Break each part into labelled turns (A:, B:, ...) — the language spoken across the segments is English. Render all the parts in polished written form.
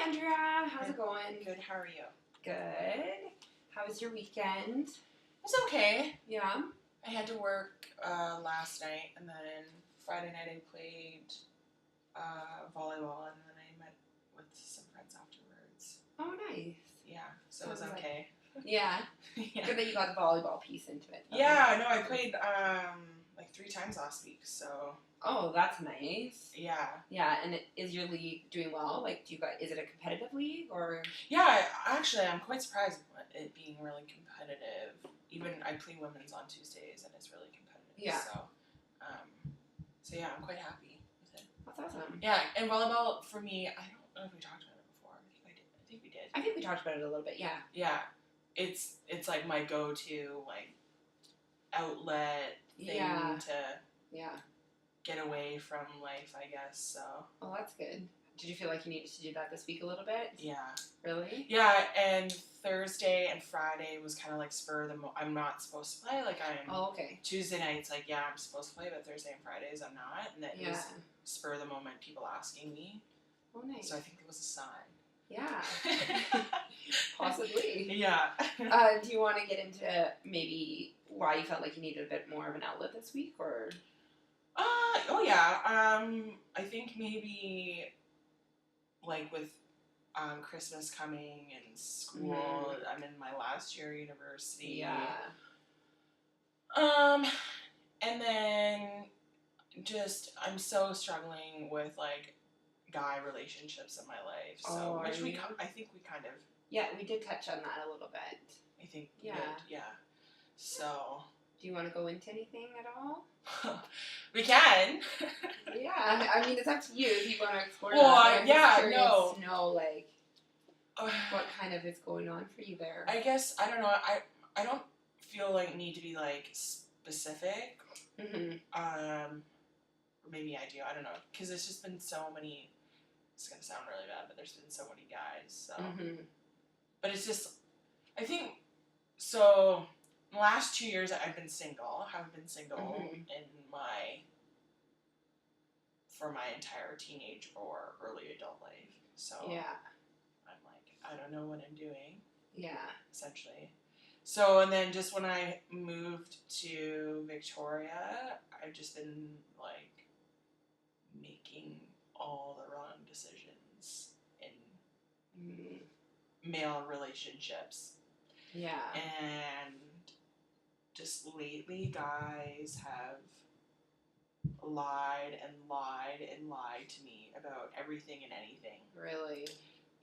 A: Andrea. How's it going?
B: Good. How are you?
A: Good. How was your weekend?
B: It's okay.
A: Yeah.
B: I had to work last night, and then Friday night I played volleyball, and then I met with some friends afterwards.
A: Oh, nice.
B: Yeah, so it was okay.
A: Yeah.
B: Yeah.
A: Good that you got the volleyball piece into it. Though.
B: Yeah, no, I played like 3 times last week, so.
A: Oh, that's nice.
B: Yeah.
A: Yeah, and is your league doing well? Like, is it a competitive league or?
B: Yeah, actually, I'm quite surprised at it being really competitive. Even I play women's on Tuesdays, and it's really competitive.
A: Yeah.
B: So yeah, I'm quite happy with it.
A: That's awesome.
B: Yeah, and volleyball for me, I don't know if we talked about it before. I think we did.
A: I think we talked about it a little bit. Yeah.
B: Yeah, it's like my go-to like outlet thing to get away from life, I guess. So.
A: Oh, that's good. Did you feel like you needed to do that this week a little bit?
B: Yeah.
A: Really?
B: Yeah, and Thursday and Friday was kind of like I'm not supposed to play. Like
A: Oh, okay.
B: Tuesday nights, like, yeah, I'm supposed to play, but Thursday and Fridays I'm not. And it was spur of the moment, people asking me.
A: Oh, nice.
B: So I think it was a sign.
A: Yeah. Possibly.
B: Yeah.
A: Do you want to get into maybe why you felt like you needed a bit more of an outlet this week, or?
B: Oh yeah. I think maybe like with Christmas coming and school, I'm in my last year of university.
A: Yeah.
B: And then just I'm so struggling with like guy relationships in my life. So I think we kind of.
A: Yeah, we did touch on that a little bit.
B: I think we did, yeah. So.
A: Do you want to go into anything at all?
B: We can.
A: Yeah, I mean, it's up to you if you want to explore that.
B: I'm
A: just curious to know, like, what kind of is going on for you there.
B: I guess, I don't know, I don't feel like need to be, like, specific.
A: Mm-hmm.
B: Or maybe I do, I don't know. Because it's just been so many, it's going to sound really bad, but there's been so many guys, so. Mm-hmm. But it's just, I think, so. The last 2 years I've been single. I've been single for my entire teenage or early adult life. So I'm like, I don't know what I'm doing.
A: Yeah.
B: Essentially. So, and then just when I moved to Victoria, I've just been like making all the wrong decisions in male relationships.
A: Yeah.
B: And just lately, guys have lied and lied and lied to me about everything and anything.
A: Really?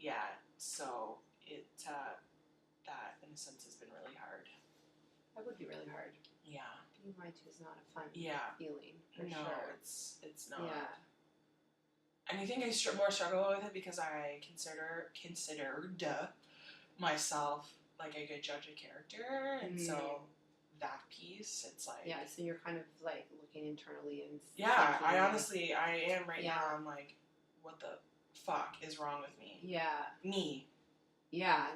B: Yeah. So that in a sense has been really hard.
A: That would be really hard.
B: Yeah.
A: Being lied to is not a fun feeling. For
B: no,
A: sure.
B: it's not.
A: Yeah.
B: And I think I more struggle with it because I considered myself like a good judge of character, and so that piece, it's like
A: so you're kind of like looking internally and
B: I honestly am right now. I'm like, what the fuck is wrong with me? Me.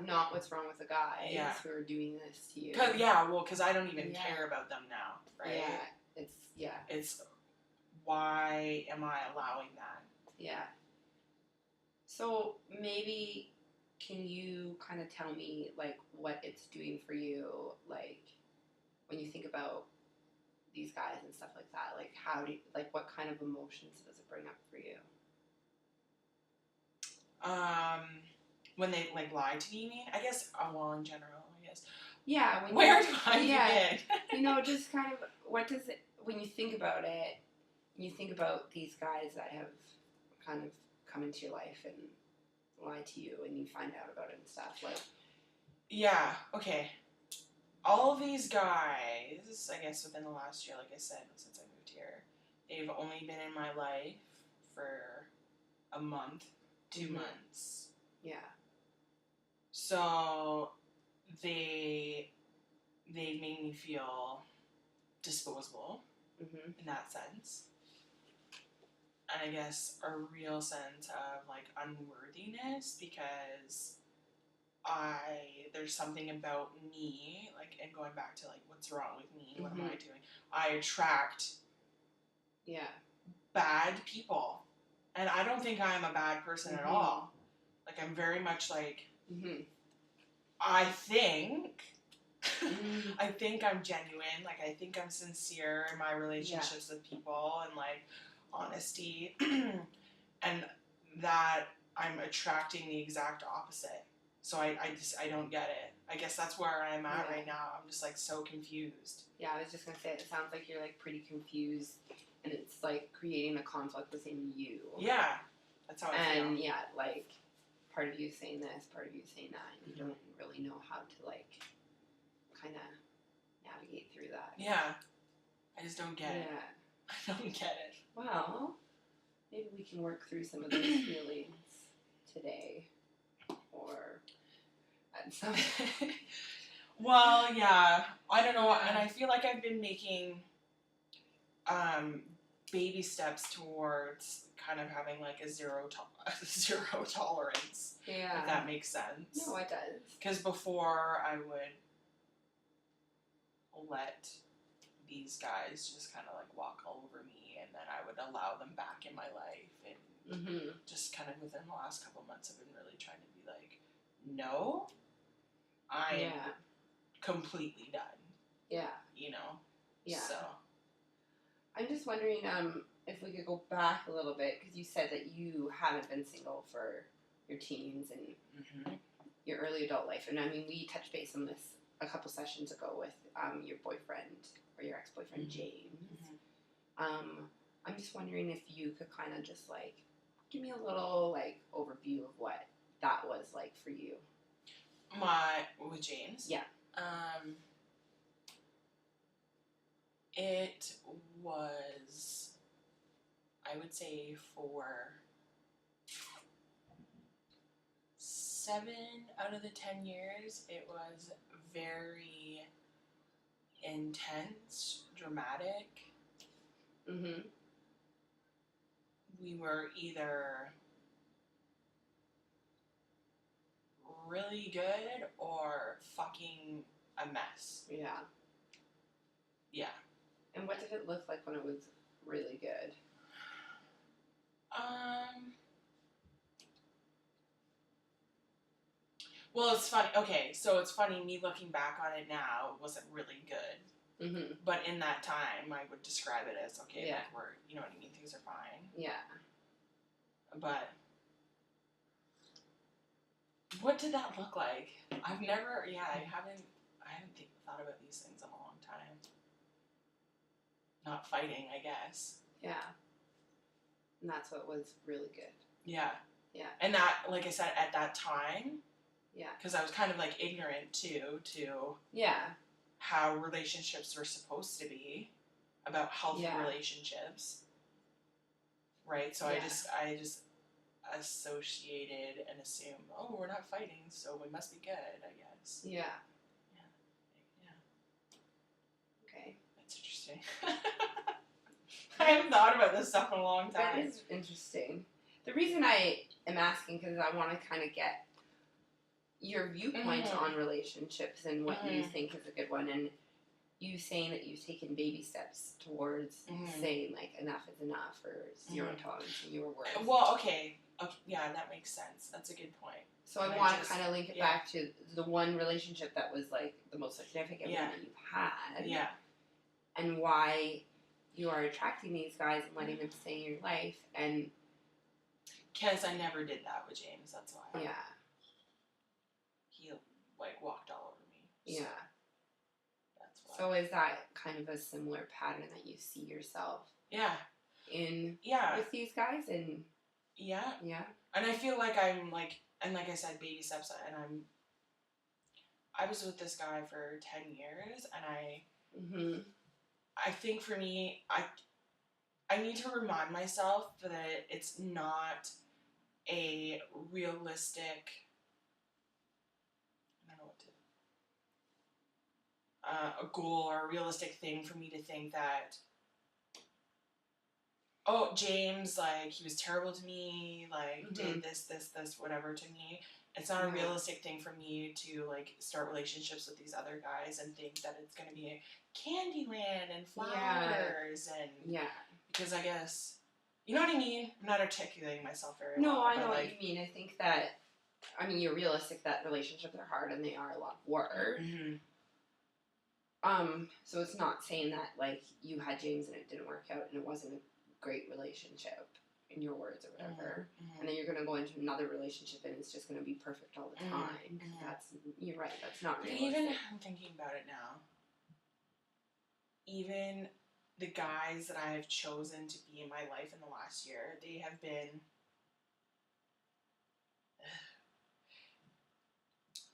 A: Not what's wrong with the guys who are doing this to you.
B: Because I don't even care about them now, right? It's why am I allowing that? Yeah.
A: So maybe. Can you kind of tell me, like, what it's doing for you, like, when you think about these guys and stuff like that? Like, what kind of emotions does it bring up for you?
B: When they, like, lie to me, you mean? I guess, in general, I guess.
A: Yeah.
B: Where do I begin?
A: Just kind of, what does it, when you think about it, you think about these guys that have kind of come into your life and lie to you and you find out about it and stuff, like.
B: Yeah, okay. All of these guys, I guess within the last year, like I said, since I moved here, they've only been in my life for a month, 2 months.
A: Yeah.
B: So they made me feel disposable in that sense. And I guess a real sense of like unworthiness because there's something about me, like, and going back to like what's wrong with me, what am I doing? I attract bad people. And I don't think I'm a bad person at all. Like, I'm very much like,
A: Mm-hmm.
B: I think
A: Mm-hmm.
B: I think I'm genuine. Like, I think I'm sincere in my relationships with people and, like, honesty. And that I'm attracting the exact opposite. So I don't get it. I guess that's where I'm at right now. I'm just, like, so confused.
A: Yeah, I was just going to say, it sounds like you're, like, pretty confused, and it's, like, creating a conflict within you.
B: Yeah. That's how I feel.
A: And, yeah, like, part of you saying this, part of you saying that, and you don't really know how to, like, kind of navigate through that.
B: Yeah. I just don't get it.
A: Yeah.
B: I don't get it.
A: Well, maybe we can work through some of those feelings today, or at some.
B: Well, yeah. I don't know, and I feel like I've been making baby steps towards kind of having, like, a zero tolerance.
A: Yeah.
B: If that makes sense.
A: No, it does.
B: Because before I would let these guys just kind of, like, walk all over me, and then I would allow them back in my life, and just kind of within the last couple of months I've been really trying to be like, no, I'm completely done.
A: Yeah.
B: You know?
A: Yeah.
B: So.
A: I'm just wondering if we could go back a little bit, because you said that you haven't been single for your teens and your early adult life. And I mean, we touched base on this a couple sessions ago with your boyfriend or your ex-boyfriend, James. I'm just wondering if you could kind of just, like, give me a little, like, overview of what that was like for you.
B: With James?
A: Yeah.
B: It was, I would say, for 7 out of the 10 years, it was very intense, dramatic. We were either really good or fucking a mess.
A: Yeah.
B: Yeah.
A: And what did it look like when it was really good?
B: Well, it's funny. Okay, so it's funny, me looking back on it now, it wasn't really good. But in that time, I would describe it as, okay, like, we're, you know what I mean, things are fine.
A: Yeah.
B: But what did that look like? I've never, I haven't thought about these things in a long time. Not fighting, I guess.
A: Yeah. And that's what was really good.
B: Yeah.
A: Yeah.
B: And that, like I said, at that time,
A: yeah,
B: because I was kind of, like, ignorant, too, to how relationships were supposed to be, about healthy relationships, right? So I just associated and assumed, oh, we're not fighting, so we must be good, I guess.
A: Yeah.
B: Yeah.
A: Okay.
B: That's interesting. I haven't thought about this stuff in a long time.
A: That is interesting. The reason I am asking, because I want to kind of get your viewpoint on relationships and what you think is a good one, and you saying that you've taken baby steps towards saying, like, enough is enough, or zero tolerance in your words.
B: Well, okay, yeah, that makes sense. That's a good point.
A: So I want to kind of link it back to the one relationship that was, like, the most significant one that you've had.
B: Yeah.
A: And why you are attracting these guys and letting them stay in your life, and...
B: Because I never did that with James, that's why.
A: Yeah.
B: He, like, walked all over me. So that's why.
A: So is that kind of a similar pattern that you see yourself in with these guys? And yeah.
B: And I feel like I'm, like, and like I said, baby steps, and I was with this guy for 10 years, and I think for me, I need to remind myself that it's not a realistic, I don't know what to, a goal or a realistic thing for me to think that, oh, James, like, he was terrible to me, like, did this, whatever to me. It's not a realistic thing for me to, like, start relationships with these other guys and think that it's going to be a Candyland and flowers and... Yeah. Because I guess... You know what I mean? I'm not articulating myself very well.
A: No, I know what you mean. I think that I mean, you're realistic that relationships are hard and they are a lot of work.
B: Mm-hmm.
A: So it's not saying that, like, you had James and it didn't work out and it wasn't a great relationship, in your words or whatever,
B: Mm-hmm.
A: and then you're going to go into another relationship and it's just going to be perfect all the time. You're right, that's not realistic.
B: Even, I'm thinking about it now, even the guys that I have chosen to be in my life in the last year, they have been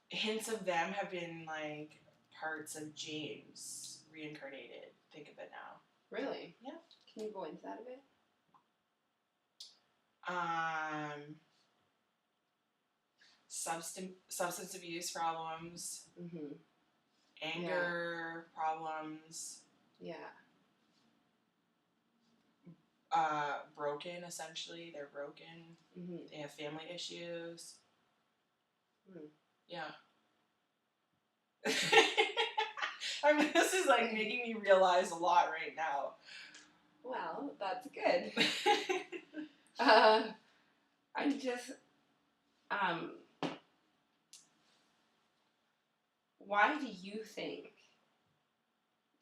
B: hints of them have been like parts of James reincarnated. Think of it now.
A: Really?
B: Yeah.
A: Can you go into that a bit?
B: Substance abuse problems,
A: mm-hmm.
B: anger problems.
A: Yeah.
B: Broken, essentially. They're broken.
A: Mm-hmm.
B: They have family issues. Yeah. I mean, this is like making me realize a lot right now.
A: Well, that's good. I'm just, why do you think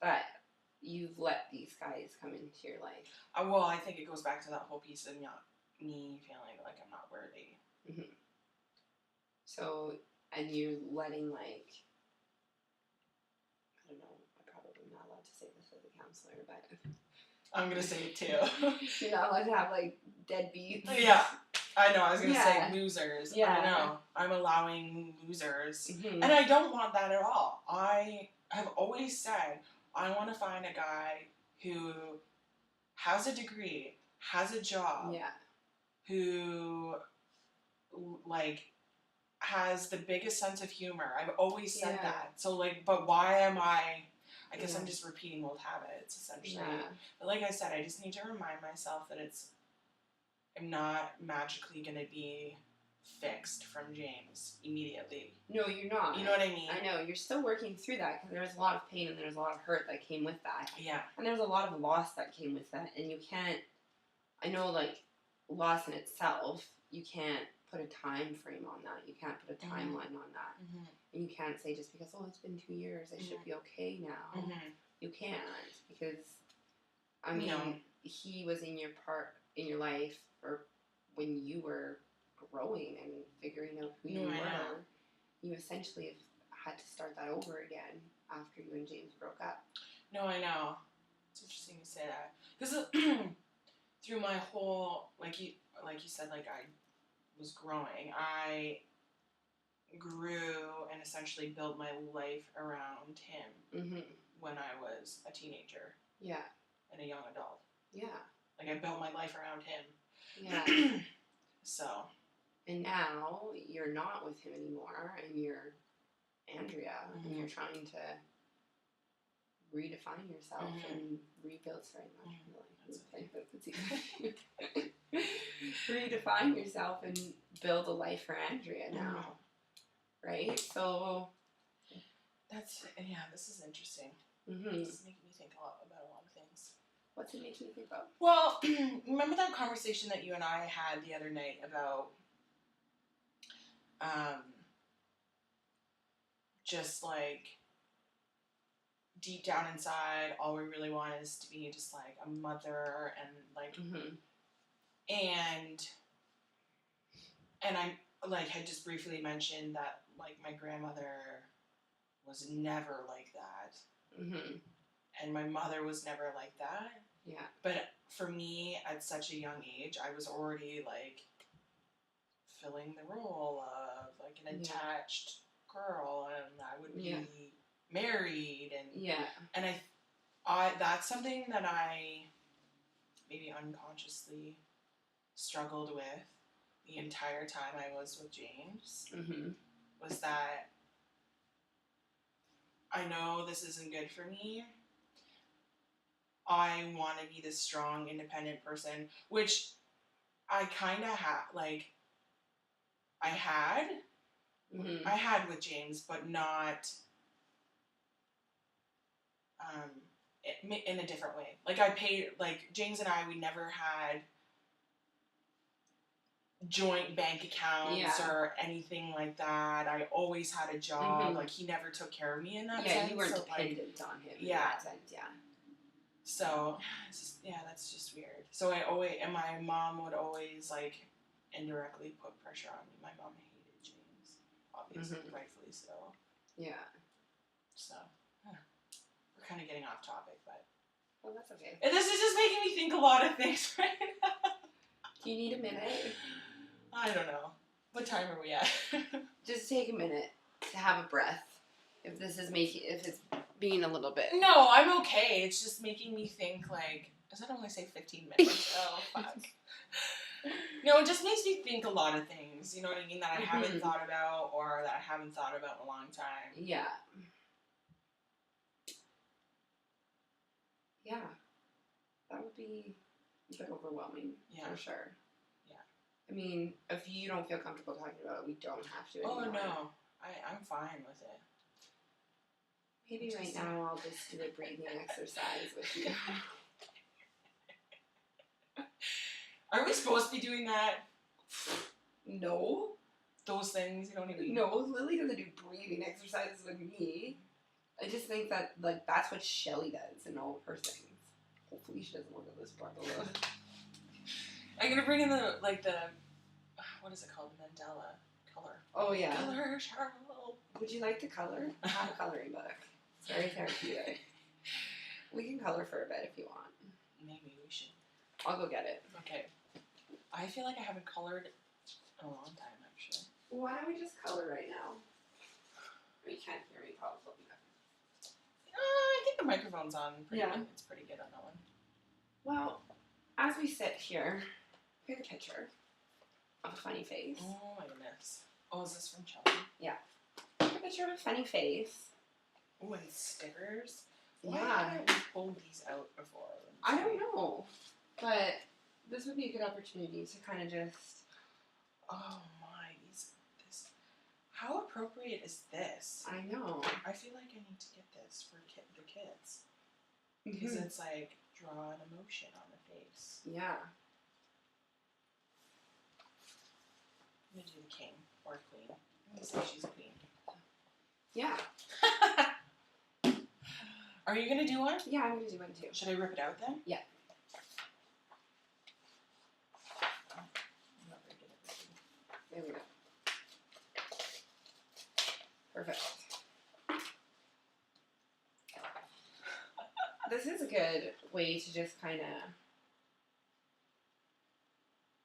A: that you've let these guys come into your life?
B: Well, I think it goes back to that whole piece of me feeling like I'm not worthy.
A: Mm-hmm. So, and you're letting, like, I don't know, I'm probably not allowed to say this as a counselor, but
B: I'm going to say it too.
A: You're not allowed to have, like, deadbeats.
B: Yeah. I know, I was going to say losers.
A: Yeah.
B: I know. I'm allowing losers.
A: Mm-hmm.
B: And I don't want that at all. I have always said, I want to find a guy who has a degree, has a job, who, like, has the biggest sense of humor. I've always said that. So, like, but why am I guess I'm just repeating old habits, essentially. Yeah. But like I said, I just need to remind myself that I'm not magically going to be fixed from James immediately.
A: No, you're not.
B: You know what I mean?
A: I know. You're still working through that because there was a lot of pain and there was a lot of hurt that came with that.
B: Yeah.
A: And there was a lot of loss that came with that. And you can't, I know, like, loss in itself, you can't put a time frame on that. You can't put a timeline on that. Mm-hmm. And you can't say just because, it's been 2 years, I should be okay now. Mm-hmm. You can't, because, I mean, he was in your life for when you were growing and figuring out who you were. You essentially have had to start that over again after you and James broke up.
B: No, I know. It's interesting you say that. Because through my whole, like you said, like, I was growing, I grew and essentially built my life around him when I was a teenager. Yeah. And a young adult. Yeah. Like, I built my life around him. Yeah. So.
A: And now you're not with him anymore, and you're Andrea, and you're trying to redefine yourself and rebuild. Sorry, redefine yourself and build a life for Andrea now, right? So
B: this is interesting. This is making me think about a lot of things.
A: What's it making you think about?
B: Well, remember that conversation that you and I had the other night about just, like, deep down inside, all we really want is to be just, like, a mother and, like, and I, like, had just briefly mentioned that, like, my grandmother was never like that. And my mother was never like that. Yeah. But for me, at such a young age, I was already, like, filling the role of, like, an attached girl, and I would be married, and and I that's something that I maybe unconsciously struggled with the entire time I was with James. Was that I know this isn't good for me. I want to be this strong, independent person, which I kind of I had with James, but not in a different way. Like, I paid, like, James and I, we never had joint bank accounts or anything like that. I always had a job. Like, he never took care of me in that sense.
A: Yeah, you weren't dependent on him in that sense,
B: So, that's just weird. So and my mom would always, like, indirectly put pressure on me. My mom hated James, obviously, rightfully so. Yeah. So, we're kind of getting off topic, but...
A: Well, that's okay.
B: And this is just making me think a lot of things right now.
A: Do you need a minute?
B: I don't know. What time are we at?
A: Just take a minute to have a breath. If it's being a little bit.
B: No, I'm okay. It's just making me think, like, does that only say 15 minutes? Oh, fuck. No, it just makes me think a lot of things, you know what I mean, that I haven't thought about or that I haven't thought about in a long time.
A: Yeah. Yeah. That would be a bit overwhelming, for sure.
B: Yeah.
A: I mean, if you don't feel comfortable talking about it, we don't have to anymore.
B: Oh, no. I'm fine with it.
A: Maybe right now I'll just do a breathing exercise with you.
B: Are we supposed to be doing that?
A: No.
B: Those things, you don't even...
A: No, Lily doesn't do breathing exercises with me. I just think that, like, that's what Shelly does in all of her things. Hopefully she doesn't look at this part.
B: I'm gonna bring in the what is it called? Mandela color.
A: Oh, yeah.
B: Color, Cheryl.
A: Would you like to color? I have a coloring book. It's very therapeutic. We can color for a bit if you want.
B: Maybe we should.
A: I'll go get it.
B: Okay. I feel like I haven't colored in a long time, actually.
A: Why don't we just color right now? You can't hear me probably.
B: I think the microphone's on. It's pretty good on that one.
A: Well, as we sit here, pick a picture of a funny face.
B: Oh my goodness. Oh, is this from Chelsea?
A: Yeah. Pick a picture of a funny face.
B: Oh, and stickers?
A: Yeah.
B: Why haven't we pulled these out before?
A: I don't know. But this would be a good opportunity to kind of just...
B: Oh my, how appropriate is this?
A: I know.
B: I feel like I need to get this for the kids. Because it's like, draw an emotion on the face.
A: Yeah.
B: I'm going to do the king or queen. I'm going to say she's a queen.
A: Yeah.
B: Are you going to do one?
A: Yeah, I'm going to do one too.
B: Should I rip it out then?
A: Yeah.
B: I'm not very good at ripping.
A: There we go. Perfect. This is a good way to just kind of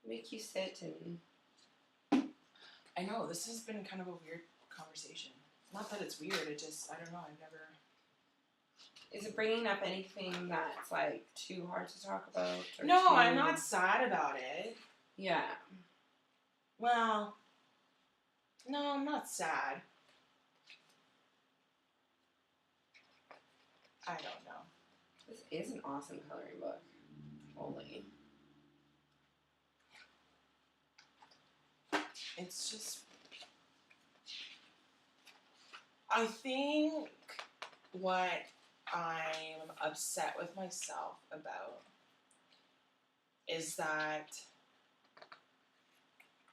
A: make you sit and...
B: I know, this has been kind of a weird conversation. Not that it's weird, it just, I don't know, I've never...
A: Is it bringing up anything that's, like, too hard to talk about?
B: No, I'm not sad about it.
A: Yeah.
B: Well, no, I'm not sad. I don't know.
A: This is an awesome coloring book. Holy.
B: It's just... I think what I'm upset with myself about is that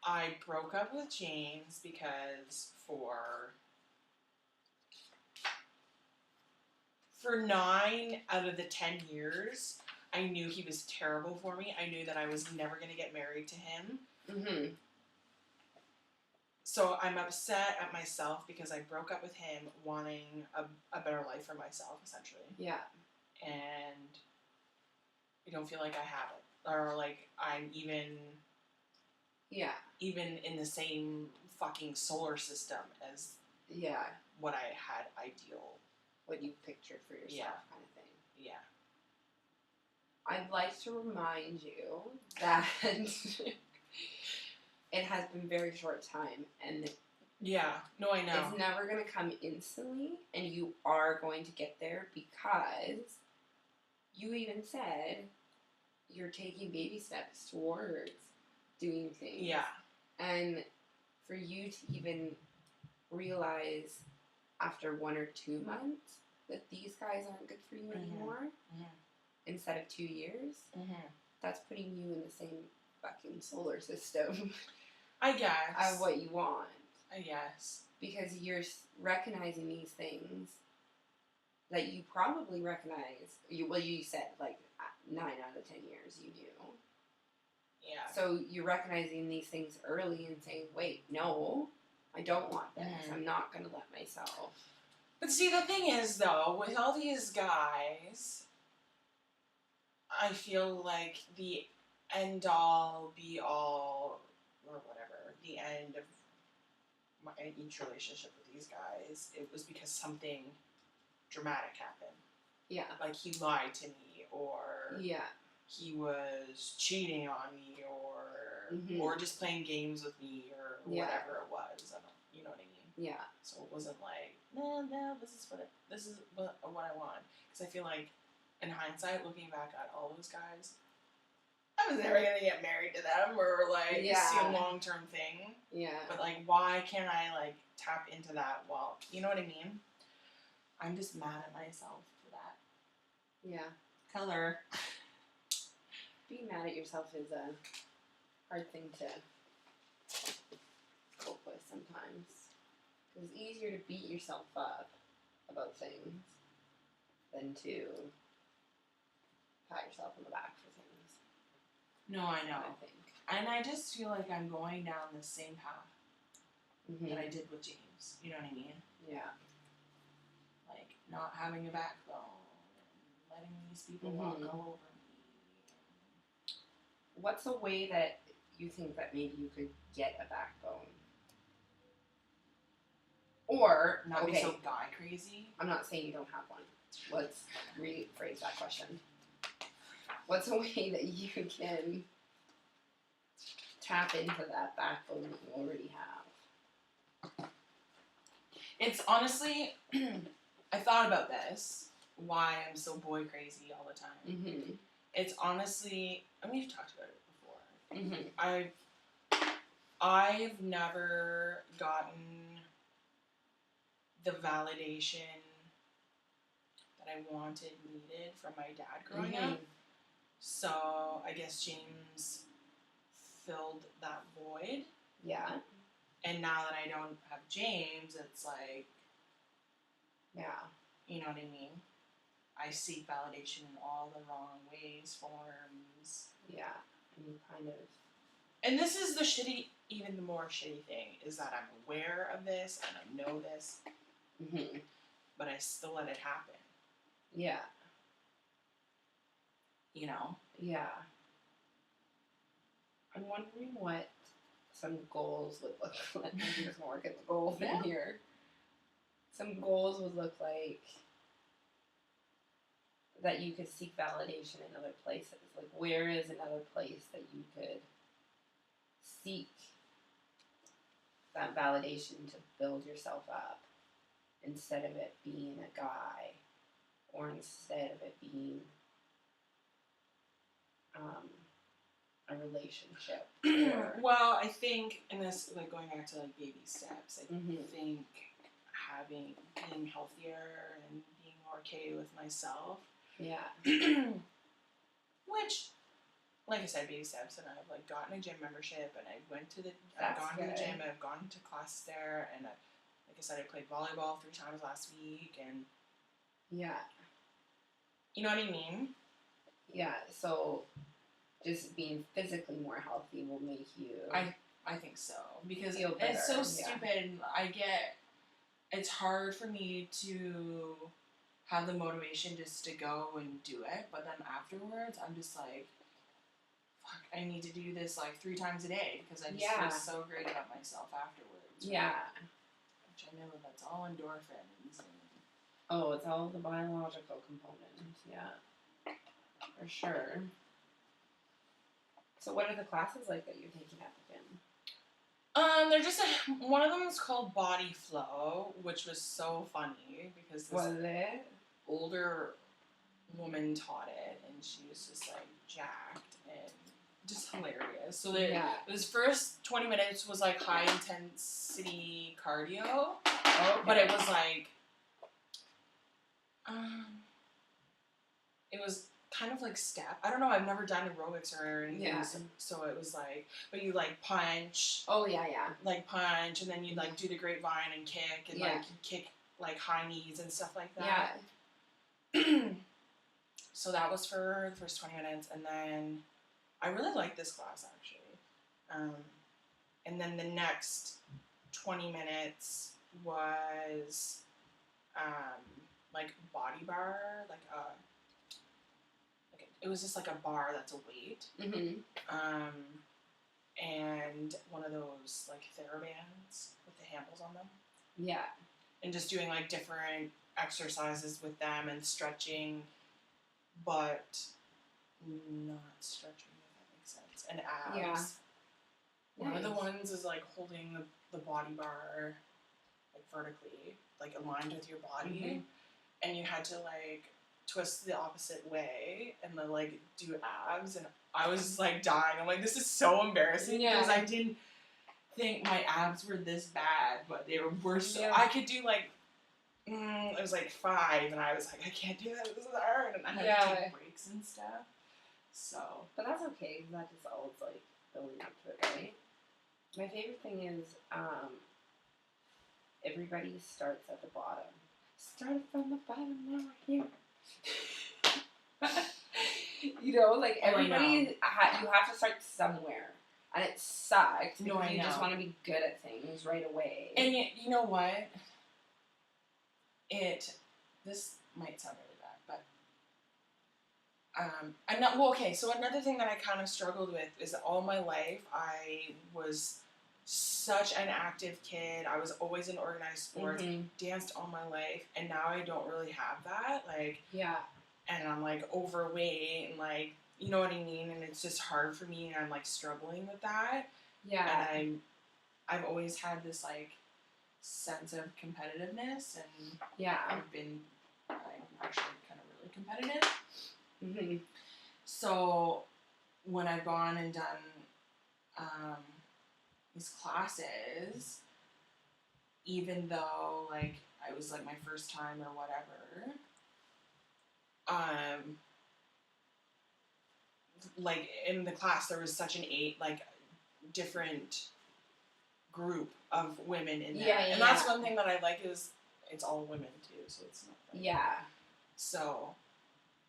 B: I broke up with James because for 9 out of the 10 years, I knew he was terrible for me. I knew that I was never going to get married to him.
A: Mm-hmm.
B: So I'm upset at myself because I broke up with him wanting a better life for myself, essentially.
A: Yeah.
B: And I don't feel like I have it. Or like I'm even...
A: Yeah.
B: Even in the same fucking solar system as...
A: Yeah.
B: What I had ideal.
A: What you pictured for yourself, kind of thing.
B: Yeah.
A: I'd like to remind you that it has been very short time, and
B: yeah, no, I know.
A: It's never going to come instantly, and you are going to get there because you even said you're taking baby steps towards doing things.
B: Yeah.
A: And for you to even realize after 1 or 2 months that these guys aren't good for you anymore, instead of 2 years, that's putting you in the same fucking solar system
B: I guess.
A: of what you want.
B: I guess.
A: Because you're recognizing these things that you probably recognize. You said, like, 9 out of 10 years you knew.
B: Yeah.
A: So you're recognizing these things early and saying, wait, no, I don't want this. I'm not going to let myself.
B: But see, the thing is, though, with all these guys, I feel like the end-all, be-all, or whatever, the end of each relationship with these guys, it was because something dramatic happened.
A: Yeah.
B: Like, he lied to me, or he was cheating on me, or just playing games with me, or whatever it was. You know what I mean? Yeah. So it wasn't like, no, this is what I want. Because I feel like, in hindsight, looking back at all those guys, I was never gonna get married to them or like see a long-term thing. Yeah. But like, why can't I like tap into that? Well, you know what I mean? I'm just mad at myself for that. Yeah. Color.
A: Being mad at yourself is a hard thing to cope with sometimes. It's easier to beat yourself up about things than to pat yourself on the back for things.
B: No, I know. I think. And I just feel like I'm going down the same path that I did with James. You know what I mean? Yeah. Like, not having a backbone and letting these people walk all over me.
A: What's a way that you think that maybe you could get a backbone? Or,
B: not be so guy crazy?
A: I'm not saying you don't have one. Let's rephrase that question. What's a way that you can tap into that backbone that you already have?
B: It's honestly, I thought about this, why I'm so boy crazy all the time. It's honestly, and we've talked about it before. I've never gotten the validation that I needed from my dad growing up. So I guess James filled that void. Yeah. And now that I don't have James, it's like, yeah, you know what I mean? I seek validation in all the wrong ways, forms. Yeah. And you kind of... And this is the even the more shitty thing, is that I'm aware of this and I know this, but I still let it happen. Yeah. You know? Yeah. I'm wondering what some goals would look like. I'm just work at the goal thing here. Some goals would look like that you could seek validation in other places. Like, where is another place that you could seek that validation to build yourself up instead of it being a guy, or instead of it being a relationship? Well, I think, and this, like, going back to like baby steps, I think being healthier and being more okay with myself. Yeah. Which, like I said, baby steps, and I've like gotten a gym membership, and I've gone to the gym, and I've gone to classes there, and like I said, I played volleyball 3 times last week, and yeah. You know what I mean? Yeah, so just being physically more healthy will make you... I think so. Because it's so stupid. It's hard for me to have the motivation just to go and do it, but then afterwards, I'm just like, fuck, I need to do this like 3 times a day, because I just feel so great about myself afterwards. Right? Yeah. Which I know that's all endorphins. Oh, it's all the biological component. Yeah. For sure. So what are the classes like that you're taking at the gym? They're just one of them is called Body Flow, which was so funny because this older woman taught it, and she was just like jacked and just hilarious. So this first 20 minutes was like high intensity cardio, but it was like it was kind of like step. I don't know. I've never done aerobics or anything.
A: Yeah.
B: So it was like, but you like punch.
A: Oh yeah, yeah.
B: Like punch, and then you like do the grapevine and kick, and like you kick like high knees and stuff like that.
A: Yeah.
B: So that was for the first 20 minutes, and then I really liked this class actually. And then the next 20 minutes was like body bar, it was just like a bar that's a weight. And one of those like TheraBands with the handles on them.
A: Yeah.
B: And just doing like different exercises with them and stretching, but not stretching, if that makes sense. And abs.
A: Yeah.
B: One of the ones is like holding the body bar like vertically, like aligned with your body. And you had to like twist the opposite way and then like do abs, and I was just like dying. I'm like, this is so embarrassing because I didn't think my abs were this bad, but they were so. I could do like it was like 5, and I was like, I can't do that. This is hard, and I had to take breaks and stuff. So,
A: but that's okay. That just all is like building up to it, right? My favorite thing is everybody starts at the bottom. Started from the bottom, now we're here. You know, like everybody, you have to start somewhere, and it sucks because you just want to be good at things right away.
B: And you know what? This might sound really bad, but I'm not. Well, okay. So another thing that I kind of struggled with is that all my life I was such an active kid. I was always in organized sports, danced all my life, and now I don't really have that. Like, and I'm like overweight and like, you know what I mean? And it's just hard for me, and I'm like struggling with that.
A: Yeah.
B: And I've always had this like sense of competitiveness, and I'm actually kind of really competitive. So when I've gone and done these classes, even though like I was like my first time or whatever, like in the class there was such an different group of women in there, and that's one thing that I like is it's all women too, so it's not like, so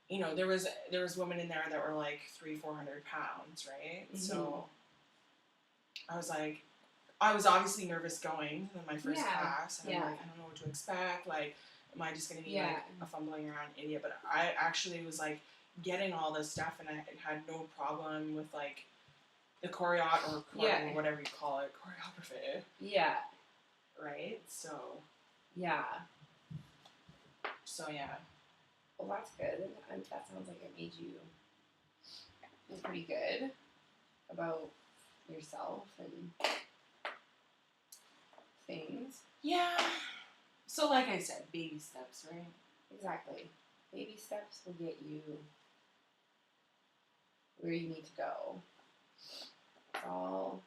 B: you know there was women in there that were like 300-400 pounds, right? So I was obviously nervous going in my first class, and I'm like, I don't know what to expect, like am I just going to be like a fumbling around idiot? But I actually was like getting all this stuff, and I had no problem with like the choreo or whatever you call it, choreography. Yeah. Right? So. Yeah. So yeah.
A: Well, that's good. That sounds like it made you feel pretty good about yourself and things.
B: Yeah. So like I said, baby steps, right?
A: Exactly. Baby steps will get you where you need to go. It's all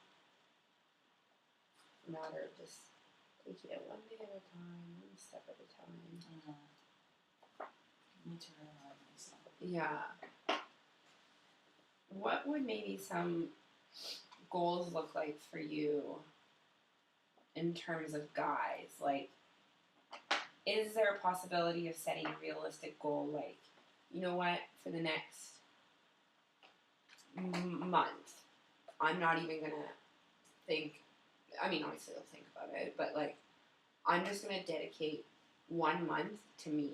A: a matter of just taking it one day at a time, one step at a time.
B: I need to remind myself.
A: Yeah. What would maybe some goals look like for you in terms of guys? Like, is there a possibility of setting a realistic goal? Like, you know what, for the next month, I'm not even going to think, I mean, obviously I'll think about it, but like, I'm just going to dedicate 1 month to me.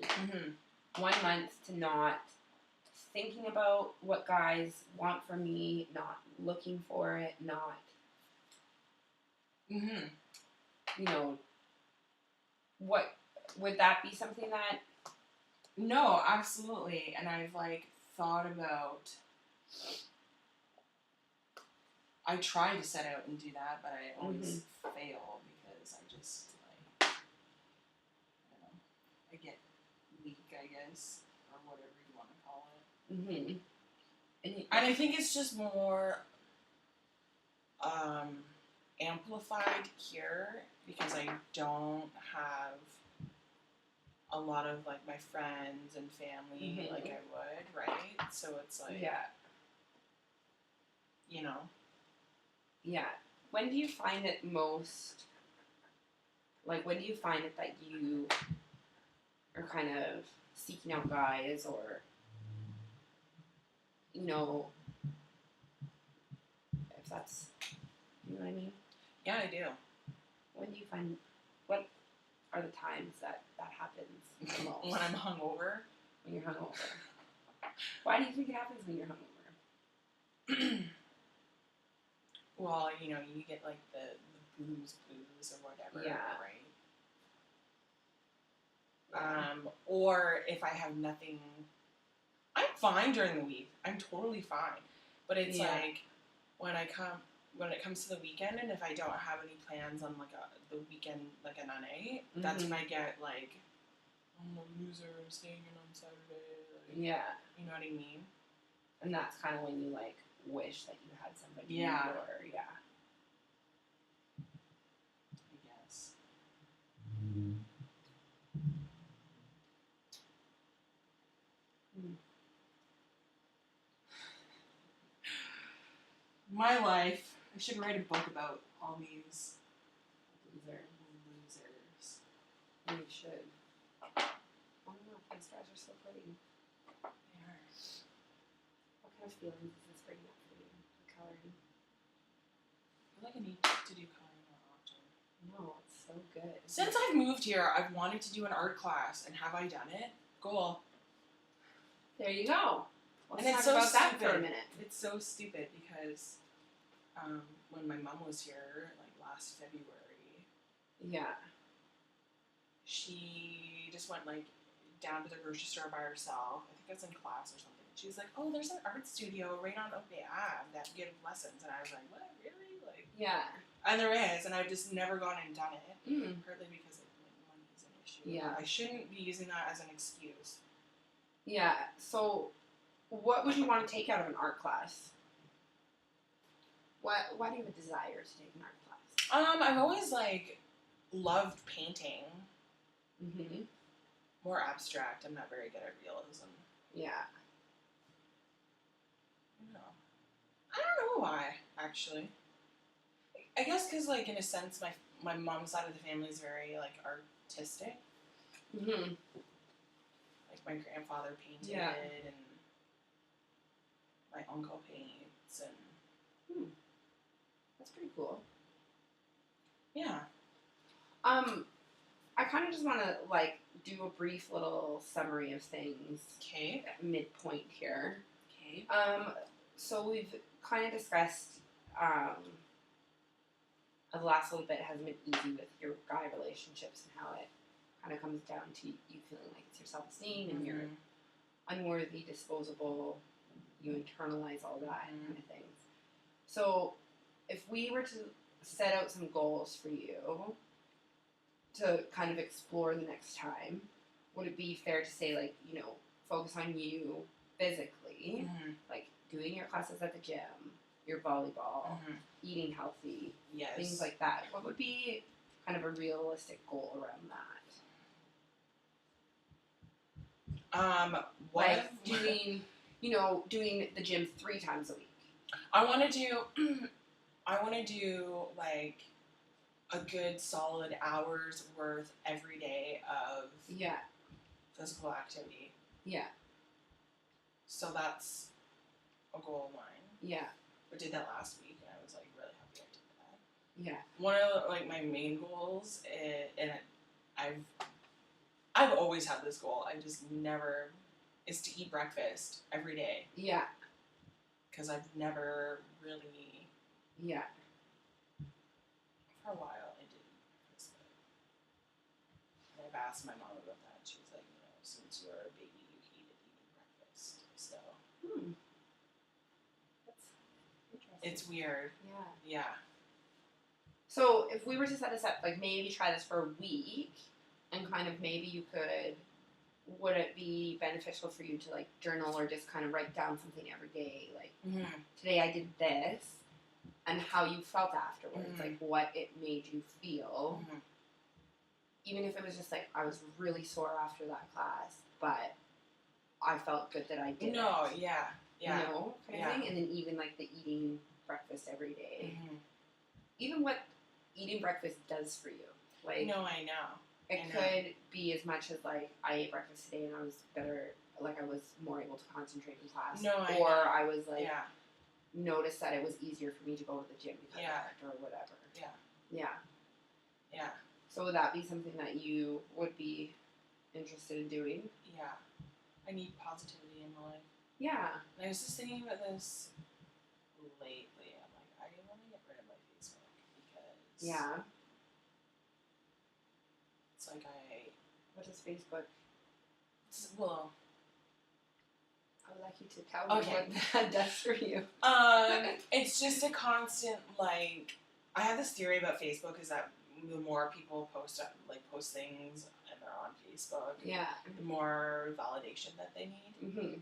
A: 1 month to not thinking about what guys want from me, not looking for it, not, you know, what, would that be something that...
B: No, absolutely. And I've like thought about, I try to set out and do that, but I always fail because I just like, I don't know, I get weak, I guess, or whatever you want to call it. And I think it's just more amplified here because I don't have a lot of like my friends and family like I would, right? So it's like, you know.
A: Yeah. When do you find it most, like, when do you find it that you are kind of seeking out guys, or, you know, if that's, you know what I mean?
B: Yeah, I do.
A: When do you find, what are the times that happens the most?
B: When I'm hungover.
A: When you're hungover. Why do you think it happens when you're hungover?
B: Well, you know, you get like the blues or whatever, right? Or if I have nothing, I'm fine during the week. I'm totally fine. But it's like when it comes to the weekend, and if I don't have any plans on like the weekend, like a night, that's when I get like, I'm a loser, I'm staying in on Saturday. Like, you know what I mean?
A: And that's kind of when you like wish that you had somebody.
B: Yeah.
A: Or,
B: I guess. My life. I should write a book about all these losers.
A: You should. I don't know. These guys are so pretty.
B: They are.
A: What kind of feelings is this bringing up for you? The coloring.
B: I feel like I need to do coloring more often.
A: No, it's so good.
B: Since I've moved here, I've wanted to do an art class, and have I done it? Goal.
A: There you go. Let's
B: and
A: talk
B: it's so
A: about
B: stupid.
A: that for a minute.
B: It's so stupid because when my mom was here, like last February, she just went like down to the grocery store by herself. I think I was in class or something. She was like, "Oh, there's an art studio right on Oakdale Ave that give lessons," and I was like, "What? Really?" Like, and there is, and I've just never gone and done it. Partly because like, money is an issue. I shouldn't be using that as an excuse.
A: Yeah. So, what would you want to take out of an art class? Why do you have a desire to take an art class?
B: I've always like loved painting. More abstract. I'm not very good at realism.
A: Yeah.
B: No. I don't know why, actually. I guess because, like, in a sense, my mom's side of the family is very, like, artistic. Like, my grandfather painted, and my uncle paints, and...
A: That's pretty cool.
B: Yeah.
A: I kind of just want to, like, do a brief little summary of things.
B: Okay.
A: At midpoint here.
B: Okay.
A: So we've kind of discussed, the last little bit hasn't been easy with your guy relationships and how it kind of comes down to you feeling like it's your self-esteem and you're unworthy, disposable, you internalize all that kind of things. So if we were to set out some goals for you to kind of explore the next time, would it be fair to say, like, you know, focus on you physically, like doing your classes at the gym, your volleyball, eating healthy, things like that? What would be kind of a realistic goal around that? Like doing the gym 3 times a week.
B: I want to do like a good solid hour's worth every day of physical activity. Yeah. So that's a goal of mine. Yeah. I did that last week, and I was like really happy I did that. Yeah. One of like my main goals, and I've always had this goal. I just never is to eat breakfast every day. Yeah. Because I've never really. Yeah. For a while, I did eat breakfast, but I've asked my mom about that. She was like, you know, since you were a baby, you hated eating breakfast, so. That's interesting. It's weird. Yeah. Yeah.
A: So if we were to set this up, like maybe try this for a week, and kind of maybe you could, would it be beneficial for you to like journal or just kind of write down something every day? Like, today I did this, and how you felt afterwards, like what it made you feel. even if it was just like I was really sore after that class, but I felt good that I did
B: No,
A: it.
B: yeah. Yeah.
A: You know, kind of thing. And then even like the eating breakfast every day.
B: Mm-hmm.
A: Even what eating breakfast does for you. Like,
B: no, I know.
A: It could be as much as like I ate breakfast today and I was better, like I was more able to concentrate in class.
B: No, I
A: or
B: know.
A: I was like,
B: yeah.
A: noticed that it was easier for me to go to the gym because
B: Yeah.
A: of it or whatever.
B: Yeah.
A: Yeah.
B: Yeah.
A: So would that be something that you would be interested in doing?
B: Yeah. I need positivity in my life.
A: Yeah.
B: And I was just thinking about this lately. I'm like, I want to get rid of my Facebook because
A: Yeah.
B: it's like
A: What is Facebook?
B: Well,
A: I would like you to tell me what that does for you.
B: It's just a constant, like, I have this theory about Facebook is that the more people post things and they're on Facebook,
A: yeah,
B: the more validation that they need,
A: mm-hmm.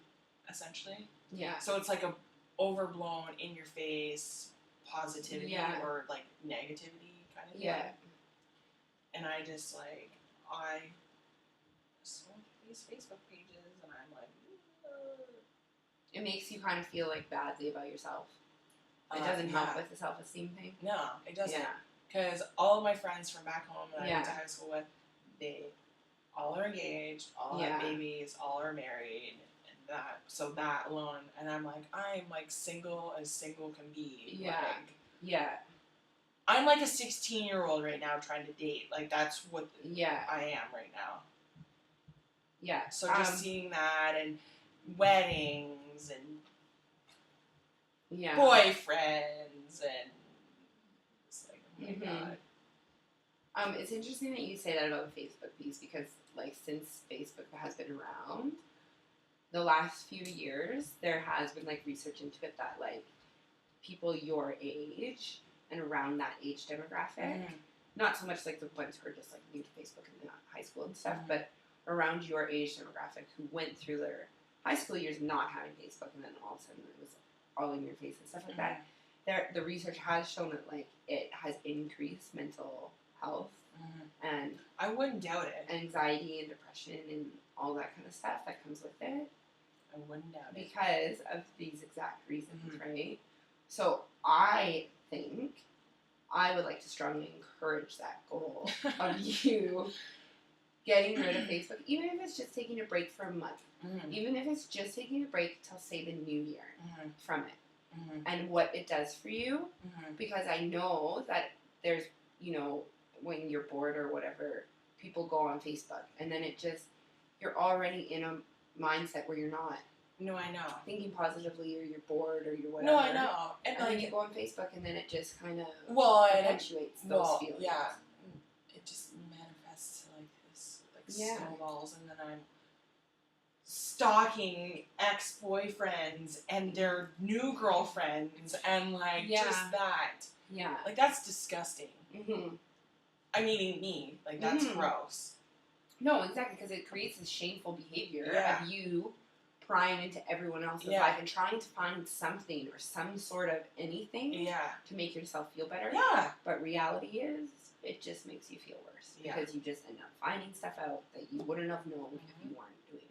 B: essentially.
A: Yeah.
B: So it's like a overblown, in your face positivity or like negativity kind of thing.
A: Yeah.
B: And I just like I saw these Facebook pages and I'm like,
A: it makes you kind of feel like badly about yourself. It doesn't help with the self-esteem thing.
B: No, it doesn't.
A: Yeah.
B: Because all of my friends from back home that I went to
A: Yeah.
B: high school with, they all are engaged, all have babies, all are married, and that alone. And I'm like single as single can be.
A: Yeah.
B: Like,
A: yeah.
B: I'm like a 16-year-old right now trying to date. Like, that's what I am right now.
A: Yeah.
B: So just seeing that and weddings and boyfriends and it's like, oh my god.
A: It's interesting that you say that about the Facebook piece because, like, since Facebook has been around, the last few years, there has been, like, research into it that, like, people your age and around that age demographic, not so much, like, the ones who are just, like, new to Facebook in high school and stuff, but around your age demographic who went through their high school years not having Facebook and then all of a sudden it was all in your face and stuff like that. The research has shown that, like, it has increased mental health and
B: I wouldn't doubt it.
A: Anxiety and depression and all that kind of stuff that comes with it.
B: I wouldn't doubt it.
A: Because of these exact reasons, right? So I think I would like to strongly encourage that goal of you getting rid of Facebook, even if it's just taking a break for a month. Even if it's just taking a break till, say, the new year from it. And what it does for you. Because I know that there's, you know, when you're bored or whatever, people go on Facebook. And then it just, you're already in a mindset where you're not
B: No, I know.
A: thinking positively or you're bored or you're whatever.
B: No, I know.
A: And then you go on Facebook and then it just kind of perpetuates those feelings.
B: Yeah. It just manifests to, like, this, like, snowballs, and then I'm stalking ex-boyfriends and their new girlfriends and, like, just that.
A: Yeah.
B: Like, that's disgusting. I mean, me. Like, that's gross.
A: No, exactly, because it creates this shameful behavior of you prying into everyone else's life and trying to find something or some sort of anything to make yourself feel better.
B: Yeah.
A: But reality is, it just makes you feel worse because you just end up finding stuff out that you wouldn't have known if you weren't doing it.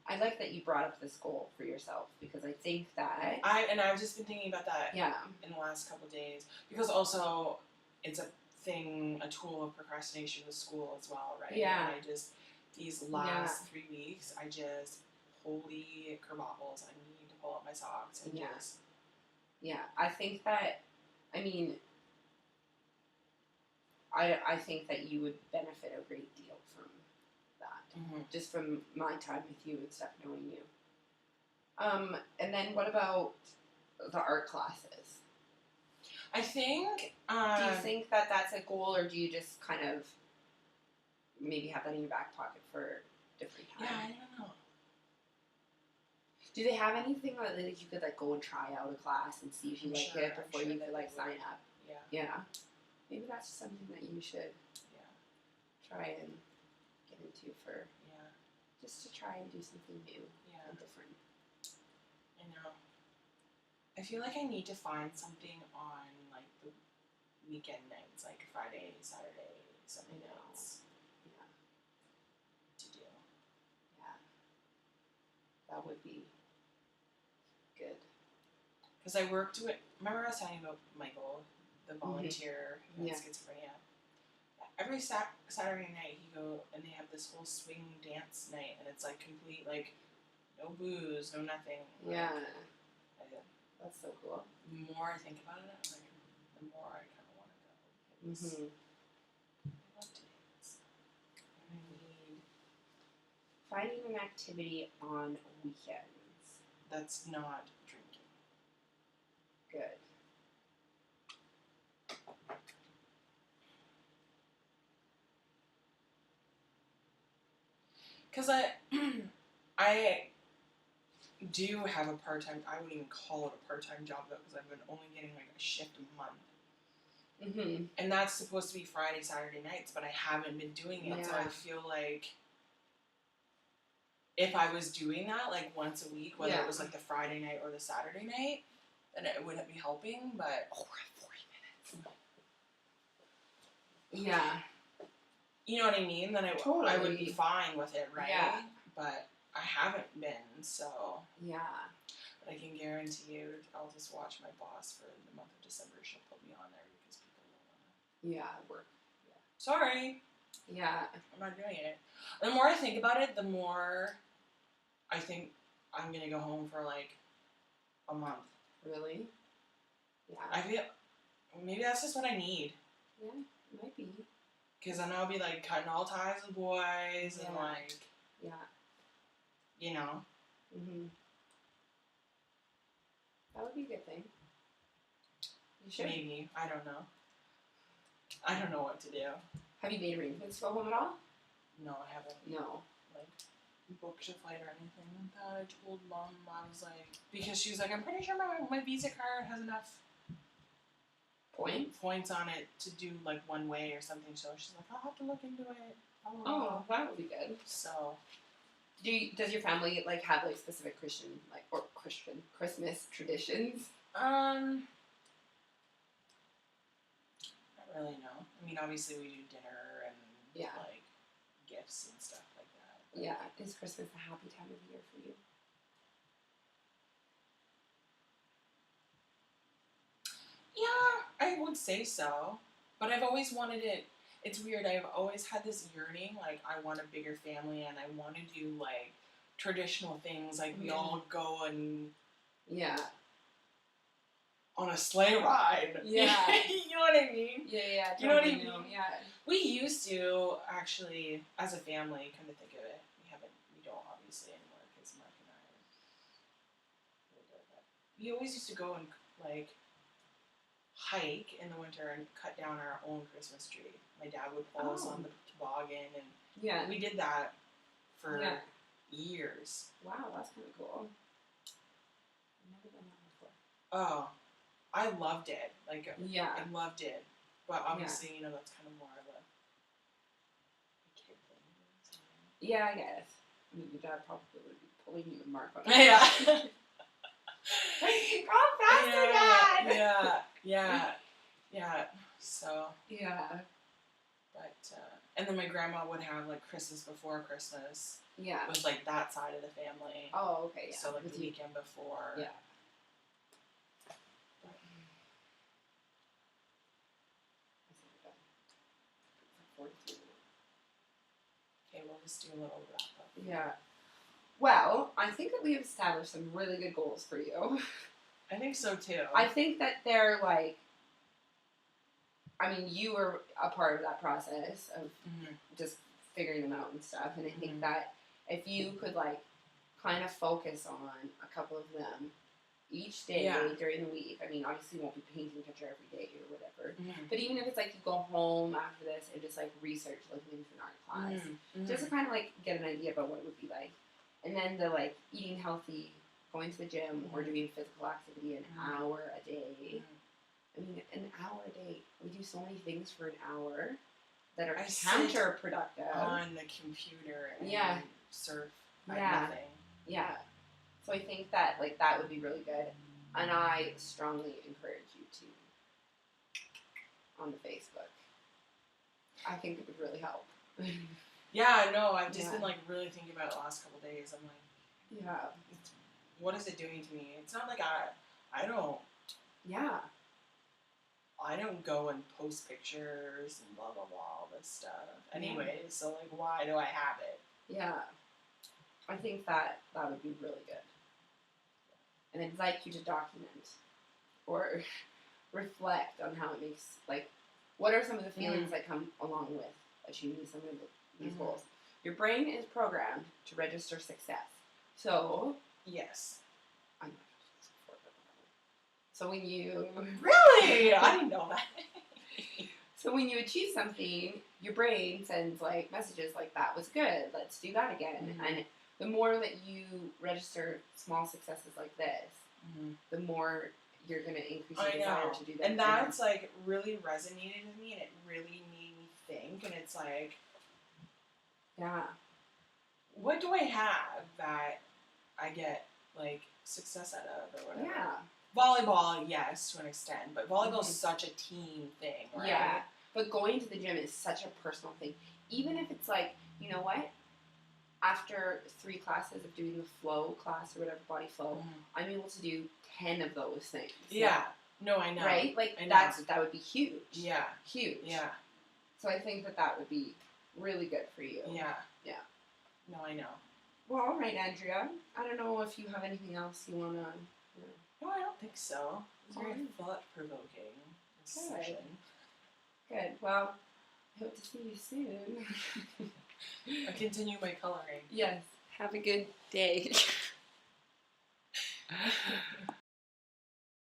A: I like that you brought up this goal for yourself because I think that
B: I've just been thinking about that in the last couple of days because also it's a tool of procrastination with school as well, right?
A: Yeah.
B: And I just these last 3 weeks, I just holy kerbopples, I need to pull up my socks and just
A: I think that I think that you would benefit a great deal from that. Just from my time with you and stuff, knowing you. And then what about the art classes?
B: I think...
A: do you think that that's a goal, or do you just kind of maybe have that in your back pocket for different times?
B: Yeah, I don't know.
A: Do they have anything that like, you could like go and try out a class and see if you like it before you could like sign up? Yeah. Maybe that's something that you should try and get into for just to try and do something new and different.
B: I know. I feel like I need to find something on like the weekend nights, like Friday, Saturday, Sunday nights.
A: Yeah.
B: To do.
A: Yeah. That would be good.
B: Because I worked with, remember I was talking about Michael, the volunteer who had schizophrenia? Every Saturday night he go and they have this whole swing dance night, and it's like complete, like, no booze, no nothing.
A: Yeah.
B: Like,
A: that's so cool.
B: The more I think about it, I'm like, the more I kind of want to go. I love to dance. And I need
A: finding an activity on weekends.
B: That's not drinking.
A: Good.
B: Because I do have a part-time, I wouldn't even call it a part-time job though, because I've been only getting like a shift a month. And that's supposed to be Friday, Saturday nights, but I haven't been doing it, so I feel like if I was doing that like once a week, whether it was like the Friday night or the Saturday night, then it wouldn't be helping, but...
A: Oh, we're at 40 minutes. Yeah.
B: You know what I mean? Then I would be fine with it, right?
A: Yeah.
B: But I haven't been, so...
A: Yeah.
B: But I can guarantee you, I'll just watch my boss for the month of December. She'll put me on there because people don't want to...
A: Yeah, work. Yeah.
B: Sorry.
A: Yeah.
B: I'm not doing it. The more I think about it, the more I think I'm going to go home for like a month.
A: Really? Yeah.
B: I feel... Maybe that's just what I need.
A: Yeah, it might be.
B: Because then I'll be like cutting all ties with boys and like...
A: Yeah.
B: You know?
A: That would be a good thing. You should.
B: Maybe. I don't know. I don't know what to do.
A: Have you made arrangements to go home at all?
B: No, I haven't.
A: No.
B: Like, booked a flight or anything like that. I told Mom, I was like... Because she was like, I'm pretty sure my Visa card has enough... Points on it to do, like, one way or something. So she's like, I'll have to look into it.
A: Oh, that would be good.
B: So...
A: Does your family, like, have, like, specific Christian Christmas traditions?
B: Not really, no. I mean, obviously we do dinner and, like, gifts and stuff like that. But
A: yeah. Is Christmas a happy time of year for you?
B: Yeah, I would say so. But I've always wanted it. It's weird. I've always had this yearning, like, I want a bigger family and I want to do, like, traditional things. Like, we all go and...
A: Yeah.
B: On a sleigh ride.
A: Yeah.
B: You know what I mean?
A: Yeah,
B: you know what I mean?
A: Yeah.
B: We used to, actually, as a family, come to think of it. We don't, obviously, anymore, because Mark and I are older, but we always used to go and, like... hike in the winter and cut down our own Christmas tree. My dad would pull us on the toboggan, and we did that for years.
A: Wow, that's kind of cool. I've never done that before.
B: Oh, I loved it. Like,
A: I
B: loved it. But obviously, you know, that's kind of more of a kid thing.
A: Yeah, I guess. I mean, your dad probably would be pulling you and Mark on.
B: Yeah.
A: Go faster, Dad!
B: Yeah. So.
A: Yeah.
B: But, and then my grandma would have, like, Christmas before Christmas.
A: Yeah.
B: With, like, that side of the family.
A: Oh, okay, yeah.
B: So, like, the weekend before.
A: Yeah.
B: Okay, we'll just do a little wrap up.
A: Yeah. Well, I think that we've established some really good goals for you.
B: I think so, too.
A: I think that they're, like... I mean, you were a part of that process of just figuring them out and stuff. And I think that if you could, like, kind of focus on a couple of them each day during the week. I mean, obviously you won't be painting a picture every day or whatever. But even if it's, like, you go home after this and just, like, research, like, maybe for an art class. Just to kind of, like, get an idea about what it would be like. And then the, like, eating healthy, going to the gym, or doing physical activity an hour a day. I mean, an hour a day. We do so many things for an hour that are counterproductive.
B: On the computer and surf at nothing.
A: Yeah. So I think that, like, that would be really good. And I strongly encourage you onto Facebook. I think it would really help.
B: Yeah, no, I've just been like really thinking about it the last couple of days. I'm like,
A: yeah,
B: what is it doing to me? It's not like I don't.
A: Yeah.
B: I don't go and post pictures and blah blah blah all this stuff. Anyways, so like, why do I have it?
A: Yeah. I think that would be really good. And I'd like you to document or reflect on how it makes, like, what are some of the feelings that come along with achieving some of these goals. Your brain is programmed to register success. So,
B: yes.
A: I'm not so when you...
B: Really? I didn't know that.
A: So when you achieve something, your brain sends, like, messages like, that was good, let's do that again. And the more that you register small successes like this, the more you're going to increase your desire to do that.
B: And that's, like, really resonated with me, and it really made me think, and it's like...
A: Yeah.
B: What do I have that I get, like, success out of or whatever?
A: Yeah.
B: Volleyball, yes, to an extent, but volleyball is such a team thing, right?
A: Yeah. But going to the gym is such a personal thing. Even if it's like, you know what? After 3 classes of doing the flow class or whatever, body flow, I'm able to do 10 of those things.
B: Yeah. No, I know.
A: Right? Like, that would be huge.
B: Yeah.
A: Huge.
B: Yeah.
A: So I think that would be really good for you.
B: Yeah.
A: Yeah.
B: No, I know.
A: Well, all right, Andrea. I don't know if you have anything else you want to...
B: No, I don't think so. It was very thought-provoking, this session.
A: Good. Well, I hope to see you soon.
B: I continue my coloring.
A: Yes. Have a good day.